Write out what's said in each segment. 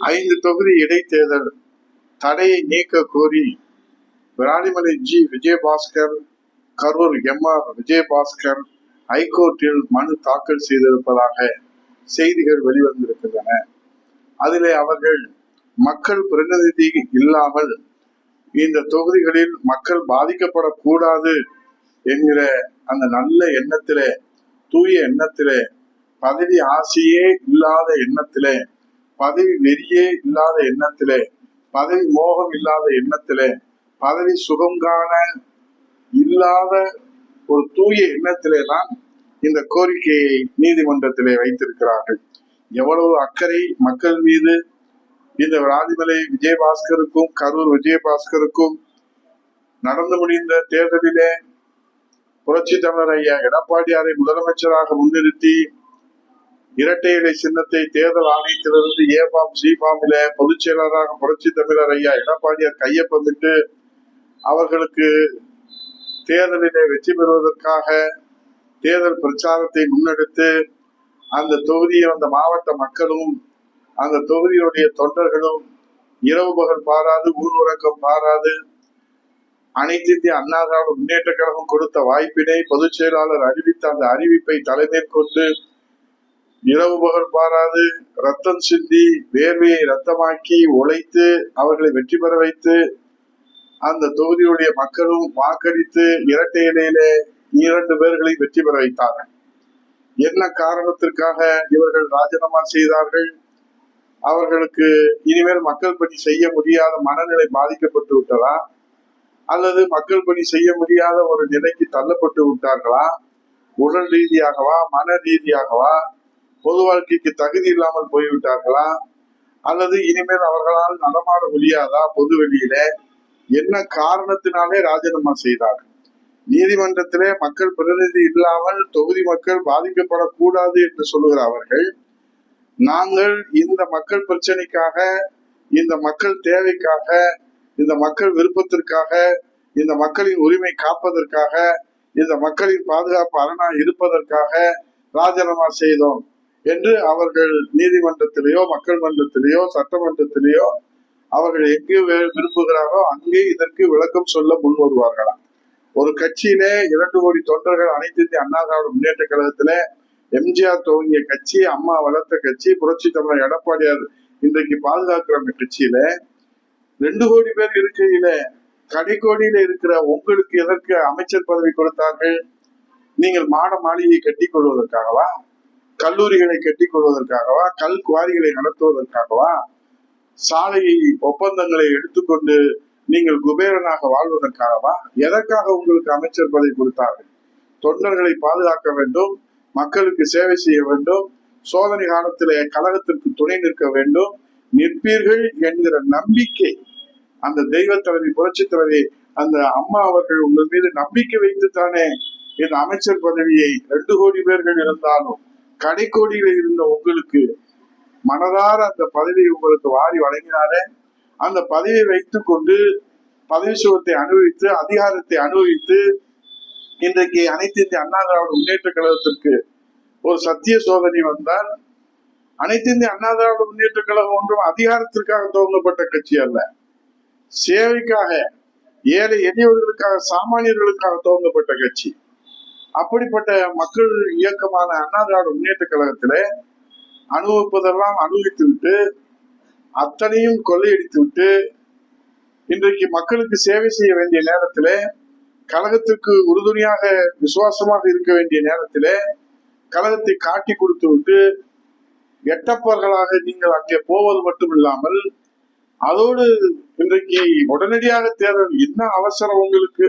5 தொகுதி இடைத்தேர்தல் தடையை நீக்க கோரி விராலிமலை ஜி விஜயபாஸ்கர், கரூர் எம்.ஆர். விஜயபாஸ்கர் ஹைகோர்ட்டில் மனு தாக்கல் செய்திருப்பதாக செய்திகள் வெளிவந்திருக்கின்றன. அதிலே அவர்கள் மக்கள் பிரதிநிதி இல்லாமல் இந்த தொகுதிகளில் மக்கள் பாதிக்கப்படக்கூடாது என்கிற அந்த நல்ல எண்ணத்திலே, தூய எண்ணத்திலே, பதவி ஆசையே இல்லாத எண்ணத்திலே, பதவி வெறியே இல்லாத எண்ணத்திலே, பதவி மோகம் இல்லாத எண்ணத்திலே, பதவி சுகம் காண இல்லாத ஒரு தூய எண்ணத்திலே தான் இந்த கோரிக்கையை நீதிமன்றத்திலே வைத்திருக்கிறார்கள். எவ்வளவு அக்கறை மக்கள் மீது இந்த விராலிமலை விஜயபாஸ்கருக்கும் கரூர் விஜயபாஸ்கருக்கும் நடந்து முடிந்த தேர்தலிலே புரட்சி தமிழர் ஐயா எடப்பாடியாரை முதலமைச்சராக முன்னிறுத்தி இரட்டை இலை சின்னத்தை தேர்தல் ஆணையத்திலிருந்து ஏபாம் சிபாமில பொதுச் செயலராக புரட்சி தமிழர் ஐயா எடப்பாடியார் கையொப்பமிட்டு அவர்களுக்கு தேர்தலிலே வெற்றி பெறுவதற்காக தேர்தல் பிரச்சாரத்தை முன்னெடுத்து அந்த தொகுதியை அந்த மாவட்ட மக்களும் அந்த தொகுதியுடைய தொண்டர்களும் இரவு பகல் பாராது ஊர் உறக்கம் பாராது அனைத்து இந்திய அண்ணா திராவிட முன்னேற்ற கழகம் கொடுத்த வாய்ப்பினை பொதுச் செயலாளர் அறிவித்த அந்த அறிவிப்பை தலைமைக்கொண்டு இரவு பகல் பாராது ரத்தம் சிந்தி வேர்வையை ரத்தமாக்கி உழைத்து அவர்களை வெற்றி பெற வைத்து அந்த தொகுதியுடைய மக்களும் வாக்களித்து இரட்டை இலையிலே 2 பேர்களை வெற்றி பெற வைத்தார்கள். என்ன காரணத்திற்காக இவர்கள் ராஜினாமா செய்தார்கள்? அவர்களுக்கு இனிமேல் மக்கள் பணி செய்ய முடியாத மனநிலை பாதிக்கப்பட்டு விட்டதா, அல்லது மக்கள் பணி செய்ய முடியாத ஒரு நிலைக்கு தள்ளப்பட்டு விட்டார்களா, உடல் ரீதியாகவா மன ரீதியாகவா, பொது வாழ்க்கைக்கு தகுதி இல்லாமல் போய்விட்டார்களா, அல்லது இனிமேல் அவர்களால் நடமாட முடியாதா பொது வெளியில, என்ன காரணத்தினாலே ராஜினாமா செய்தார்கள்? நீதிமன்றத்திலே மக்கள் பிரதிநிதி இல்லாமல் தொகுதி மக்கள் பாதிக்கப்படக்கூடாது என்று சொல்லுகிற அவர்கள், நாங்கள் இந்த மக்கள் பிரச்சனைக்காக, இந்த மக்கள் தேவைக்காக, இந்த மக்கள் விருப்பத்திற்காக, இந்த மக்களின் உரிமை காப்பதற்காக, இந்த மக்களின் பாதுகாப்பு அரணா இருப்பதற்காக ராஜினாமா செய்தோம் என்று அவர்கள் நீதிமன்றத்திலேயோ மக்கள் மன்றத்திலேயோ சட்டமன்றத்திலேயோ அவர்கள் எங்கே விரும்புகிறாரோ அங்கே இதற்கு விளக்கம் சொல்ல முன் வருவார்களாம். ஒரு கட்சியிலே 2 கோடி தொண்டர்கள் அனைத்து இந்திய அண்ணா திராவிட முன்னேற்ற கழகத்திலே எம்ஜிஆர் துவங்கிய கட்சி, அம்மா வளர்த்த கட்சி, புரட்சி தமிழர் எடப்பாடியார் இன்றைக்கு பாதுகாக்கிற அந்த கட்சியில 2 கோடி பேர் இருக்கையில கடைக்கோடியில இருக்கிற உங்களுக்கு எதற்கு அமைச்சர் பதவி கொடுத்தார்கள்? நீங்கள் மாட மாளிகையை கட்டி கொள்வதற்காகவா, கல்லூரிகளை கட்டி கொள்வதற்காகவா, கல் குவாரிகளை நடத்துவதற்காகவா, சாலை ஒப்பந்தங்களை எடுத்துக்கொண்டு நீங்கள் குபேரனாக வாழ்வதற்காகவா? எதற்காக உங்களுக்கு அமைச்சர் பதவி கொடுத்தார்கள்? தொண்டர்களை பாதுகாக்க வேண்டும், மக்களுக்கு சேவை செய்ய வேண்டும், சோதனை காலத்திலே கழகத்திற்கு துணை நிற்க வேண்டும், நிற்பீர்கள் என்கிற நம்பிக்கை அந்த தெய்வ தலைவி புரட்சி தலைவி அந்த அம்மா அவர்கள் உங்கள் மீது நம்பிக்கை வைத்துத்தானே இந்த அமைச்சர் பதவியை 2 கோடி பேர்கள் இருந்தாலும் கடைக்கோடியில இருந்த உங்களுக்கு மனதார அந்த பதவியை உங்களுக்கு வாரி வழங்கினாரே. அந்த பதவியை வைத்துக் கொண்டு பதவி சுகத்தை அனுபவித்து அதிகாரத்தை அனுபவித்து இன்றைக்கு அனைத்து இந்திய அண்ணா திராவிட முன்னேற்ற கழகத்திற்கு ஒரு சத்திய சோதனை வந்தால், அனைத்து இந்திய அண்ணா திராவிட முன்னேற்ற கழகம் ஒன்றும் அதிகாரத்திற்காக துவங்கப்பட்ட கட்சி அல்ல, சேவைக்காக, ஏழை எளியவர்களுக்காக, சாமானியர்களுக்காக துவங்கப்பட்ட கட்சி. அப்படிப்பட்ட மக்கள் இயக்கமான அண்ணா திராவிட முன்னேற்ற கழகத்திலே அனுபவிப்பதெல்லாம் அனுபவித்து விட்டு அத்தனையும் கொள்ளையடித்து விட்டு இன்றைக்கு மக்களுக்கு சேவை செய்ய வேண்டிய நேரத்திலே, கழகத்துக்கு உறுதுணையாக விசுவாசமாக இருக்க வேண்டிய நேரத்திலே கழகத்தை காட்டி கொடுத்து விட்டு எட்டப்பர்களாக நீங்கள் அங்கே போவது மட்டும் இல்லாமல் அதோடு இன்றைக்கு உடனடியாக தேர்தல், என்ன அவசரம் உங்களுக்கு?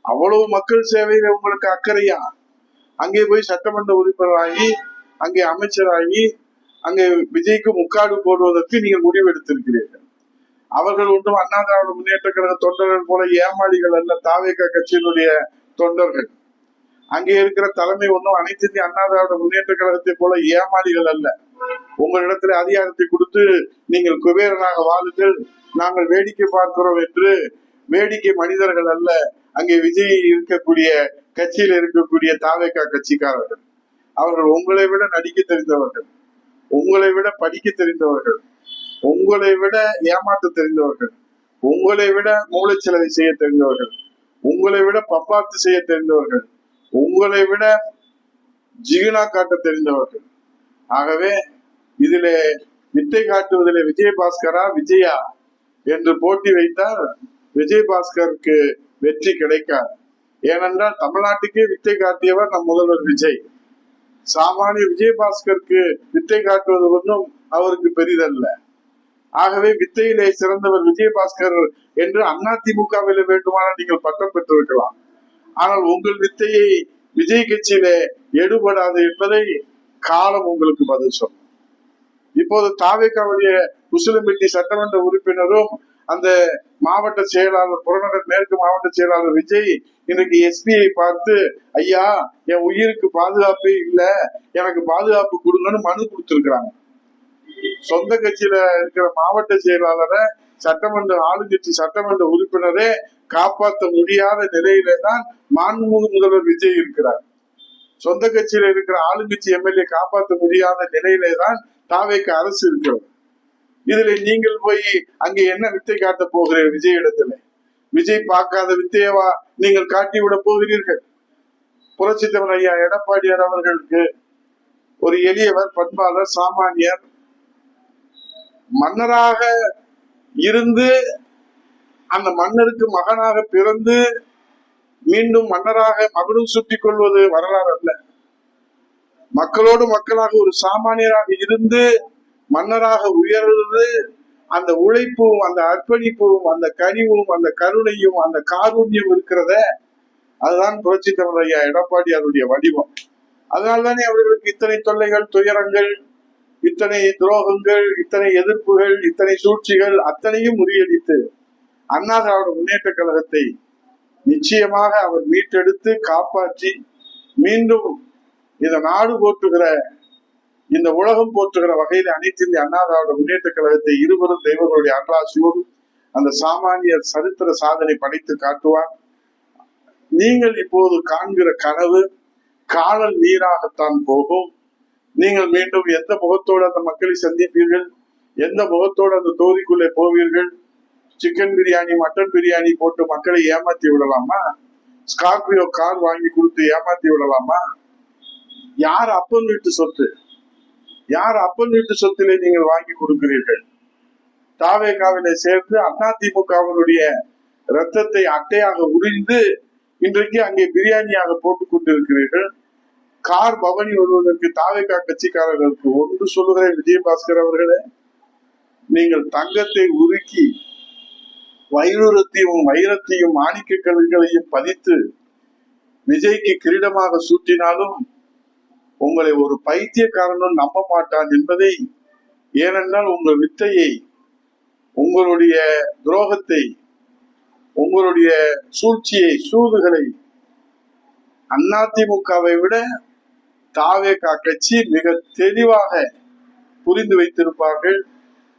அவ்வளவு மக்கள் சேவையில உங்களுக்கு அக்கறையா? அங்கே போய் சட்டமன்ற உறுப்பினராகி, அங்கே அமைச்சராகி, அங்கே விஜய்க்கு முக்காடு போடுவதற்கு நீங்கள் முடிவு எடுத்திருக்கிறீர்கள். அவர்கள் ஒன்றும் அண்ணா திராவிட முன்னேற்ற கழக தொண்டர்கள் போல ஏமாளிகள் அல்ல, தாவேகா கட்சியினுடைய தொண்டர்கள். அங்கே இருக்கிற தலைமை ஒன்றும் அனைத்து இந்திய அண்ணா திராவிட முன்னேற்ற கழகத்தை போல ஏமாளிகள் அல்ல. உங்களிடத்துல அதிகாரத்தை கொடுத்து நீங்கள் குபேரனாக வாழுங்கள், நாங்கள் வேடிக்கை பார்க்கிறோம் என்று வேடிக்கை மனிதர்கள் அல்ல. அங்கே விஜய் இருக்கக்கூடிய கட்சியில் இருக்கக்கூடிய தாவேகா கட்சிக்காரர்கள். அவர்கள் உங்களை விட நடிக்க தெரிந்தவர்கள், உங்களை விட படிக்க தெரிந்தவர்கள், உங்களை விட ஏமாற்ற தெரிந்தவர்கள், உங்களை விட மூளைச்சலவை செய்ய தெரிந்தவர்கள், உங்களை விட பப்பாத்து செய்ய தெரிந்தவர்கள், உங்களை விட ஜிகினா காட்ட தெரிந்தவர்கள். ஆகவே இதிலே வித்தை காட்டுவதிலே விஜயபாஸ்கரா விஜயா என்று போட்டி வைத்தால் விஜயபாஸ்கருக்கு வெற்றி கிடைக்காது. ஏனென்றால் தமிழ்நாட்டுக்கே வித்தை காட்டியவர் நம் முதல்வர் விஜய். சாமானிய விஜயபாஸ்கருக்கு வித்தை காட்டுவது ஒன்றும் அவருக்கு பெரிதல்ல. ஆகவே வித்தையிலே சிறந்தவர் விஜயபாஸ்கர் என்று அதிமுகவில வேண்டுமானால் நீங்கள் பட்டம் பெற்றிருக்கலாம். ஆனால் உங்கள் வித்தையை விஜய் கட்சியிலே எடுபடாது என்பதை காலம் உங்களுக்கு பதில் சொல்லும். இப்போது தாவேகாவுடைய உசிலம்பட்டி சட்டமன்ற உறுப்பினரும் அந்த மாவட்ட செயலாளர், புறநகர் மேற்கு மாவட்ட செயலாளர் விஜய் இன்னைக்கு எஸ்பியை பார்த்து, ஐயா என் உயிருக்கு பாதுகாப்பே இல்ல, எனக்கு பாதுகாப்பு கொடுங்கன்னு மனு கொடுத்திருக்கிறாங்க. சொந்த கட்சியில இருக்கிற மாவட்ட செயலாளரை சட்டமன்ற ஆளுங்கட்சி சட்டமன்ற உறுப்பினரே காப்பாற்ற முடியாத நிலையில தான் மாண்புமிகு முதல்வர் விஜய் இருக்கிறார். சொந்த கட்சியில இருக்கிற ஆளுங்கட்சி எம்எல்ஏ காப்பாற்ற முடியாத நிலையிலே தான் தாவேக அரசு இருக்கிறது. இதுல நீங்கள் போய் அங்கே என்ன வித்தை காட்ட போகிறீர்கள்? விஜய் இடத்துல விஜய் பார்க்காத வித்தையவா நீங்கள் காட்டி விட போகிறீர்கள்? புரட்சித் தலைவர் ஐயா எடப்பாடியார் அவர்களுக்கு ஒரு எளியவர், பண்பாளர், சாமானியர், மன்னராக இருந்து அந்த மன்னருக்கு மகனாக பிறந்து மீண்டும் மன்னராக மகனும் சுட்டிக் கொள்வது வரலாறு அல்ல. மக்களோடு மக்களாக ஒரு சாமானியராக இருந்து மன்னராக உயர்வது, அந்த உழைப்பும் அந்த அர்ப்பணிப்பும் அந்த கனிவும் அந்த கருணையும் அந்த காருண்யம் இருக்கிறத, அதுதான் புரட்சி தமிழர் ஐயா எடப்பாடியாருடைய வடிவம். அதனால்தானே அவர்களுக்கு இத்தனை தொல்லைகள், துயரங்கள், இத்தனை துரோகங்கள், இத்தனை எதிர்ப்புகள், இத்தனை சூழ்ச்சிகள் அத்தனையும் முறியடித்து அண்ணா திராவிட முன்னேற்ற கழகத்தை நிச்சயமாக அவர் மீட்டெடுத்து காப்பாற்றி மீண்டும் இந்த நாடு போற்றுகிற, இந்த உலகம் போற்றுகிற வகையில் அனைத்து இந்திய அண்ணா திராவிட முன்னேற்ற கழகத்தை இருவரும் தெய்வங்களுடைய அருளாசியோடு அந்த சாமானியர் சரித்திர சாதனை படைத்து காட்டுவார். நீங்கள் இப்போது காண்கிற கனவு காணல் நீராகத்தான் போகும். நீங்கள் மீண்டும் எந்த முகத்தோடு அந்த மக்களை சந்திப்பீர்கள்? எந்த முகத்தோடு அந்த தொகுதிக்குள்ளே போவீர்கள்? சிக்கன் பிரியாணி, மட்டன் பிரியாணி போட்டு மக்களை ஏமாத்தி விடலாமா? ஸ்கார்பியோ கார் வாங்கி கொடுத்து ஏமாத்தி விடலாமா? யார் அப்பன் வீட்டு சொத்து? யார் அப்பன் வீட்டு சொத்திலே நீங்கள் வாங்கி கொடுக்கிறீர்கள்? தாவேகாவிலே சேர்ந்து அதிமுகவினுடைய ரத்தத்தை அட்டையாக உறிந்து இன்றைக்கு அங்கே பிரியாணியாக போட்டுக் கொண்டிருக்கிறீர்கள். கார் பவனி வருவதற்கு தாவேகா கட்சிக்காரர்களுக்கு ஒன்று சொல்லுகிறேன், விஜயபாஸ்கர் அவர்களே, நீங்கள் தங்கத்தை உருக்கி வைரத்தையும் மாணிக்க கல்களையும் பதித்து விஜய்க்கு கிரீடமாக சூட்டினாலும் உங்களை ஒரு பைத்தியக்காரனும் நம்ப மாட்டான் என்பதை, ஏனென்றால் உங்கள் வித்தையை, உங்களுடைய துரோகத்தை, உங்களுடைய சூழ்ச்சியை, சூதுகளை அதிமுகவை விட தாவேகா கட்சி மிக தெளிவாக புரிந்து வைத்திருப்பார்கள்.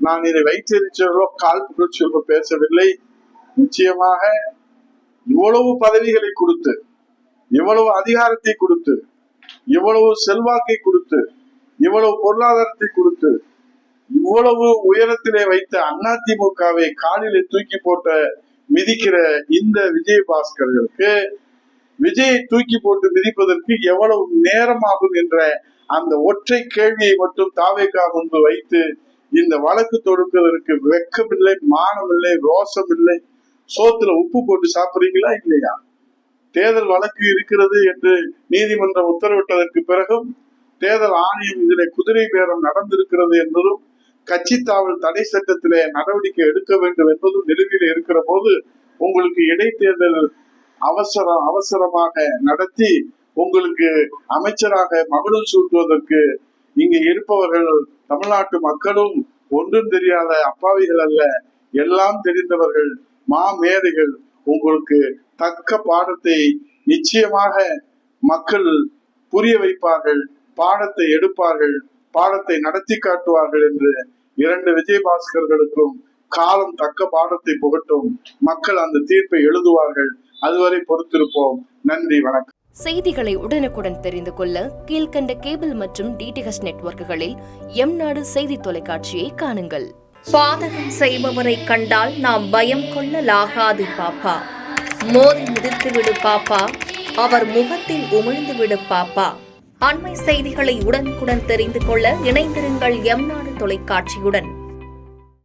நான் இதை வைத்திருச்சோ கால் புகழ்ச்சியோ பேசவில்லை. நிச்சயமாக இவ்வளவு பதவிகளை கொடுத்து, இவ்வளவு அதிகாரத்தை கொடுத்து, இவ்வளவு செல்வாக்கை கொடுத்து, இவ்வளவு பொருளாதாரத்தை கொடுத்து, இவ்வளவு உயரத்திலே வைத்த அதிமுகவை காலிலே தூக்கி போட்ட மிதிக்கிற இந்த விஜயபாஸ்கர்களுக்கு விஜயை தூக்கி போட்டு மிதிப்பதற்கு எவ்வளவு நேரமாகும் என்ற அந்த ஒற்றை கேள்வியை மட்டும் தாவேகா முன்பு வைத்து இந்த வழக்கு தொடுப்பதற்கு வெக்கமில்லை, மானமில்லை, ரோசம் இல்லை. சோத்துல உப்பு போட்டு சாப்பிடுறீங்களா இல்லையா? தேர்தல் வழக்கு இருக்கிறது என்று நீதிமன்றம் உத்தரவிட்டதற்கு பிறகும் தேர்தல் ஆணையம் இதிலே குதிரை பேரம் நடந்திருக்கிறது என்பதும், கட்சி தாவல் தடை சட்டத்திலே நடவடிக்கை எடுக்க வேண்டும் என்பதும் நிலுவையில் இருக்கிற போது உங்களுக்கு இடைத்தேர்தல் அவசரமாக நடத்தி உங்களுக்கு அமைச்சராக மகுடம் சூட்டுவதற்கு இங்கு இருப்பவர்கள் தமிழ்நாட்டு மக்களும் ஒன்றும் தெரியாத அப்பாவிகள் அல்ல, எல்லாம் தெரிந்தவர்கள், மாமேதைகள். உங்களுக்கு தக்க பாடத்தை நிச்சயமாக மக்கள் புரிய வைப்பார்கள், பாடத்தை எடுப்பார்கள், பாடத்தை நடத்தி காட்டுவார்கள் என்று இரண்டு விஜயபாஸ்கர்களுக்கும் காலம் தக்க பாடத்தை புகட்டும். மக்கள் அந்த தீர்ப்பை எழுதுவார்கள். அதுவரை பொறுத்திருப்போம். நன்றி, வணக்கம். செய்திகளை உடனுக்குடன் தெரிந்து கொள்ள கீழ்கண்ட கேபிள் மற்றும் டிடிஹெச் நெட்வொர்க்குகளில் எம் நாடு செய்தி தொலைக்காட்சியை காணுங்கள். பாதகம் செய்பவரை கண்டால் நாம் பயம் கொள்ளலாகாது பாப்பா. மோதி மிதித்துவிடு பாப்பா, அவர் முகத்தில் உமிழ்ந்துவிடு பாப்பா. அண்மை செய்திகளை உடனுக்குடன் தெரிந்து கொள்ள இணைந்திருங்கள் எம் நாடு தொலைக்காட்சியுடன்.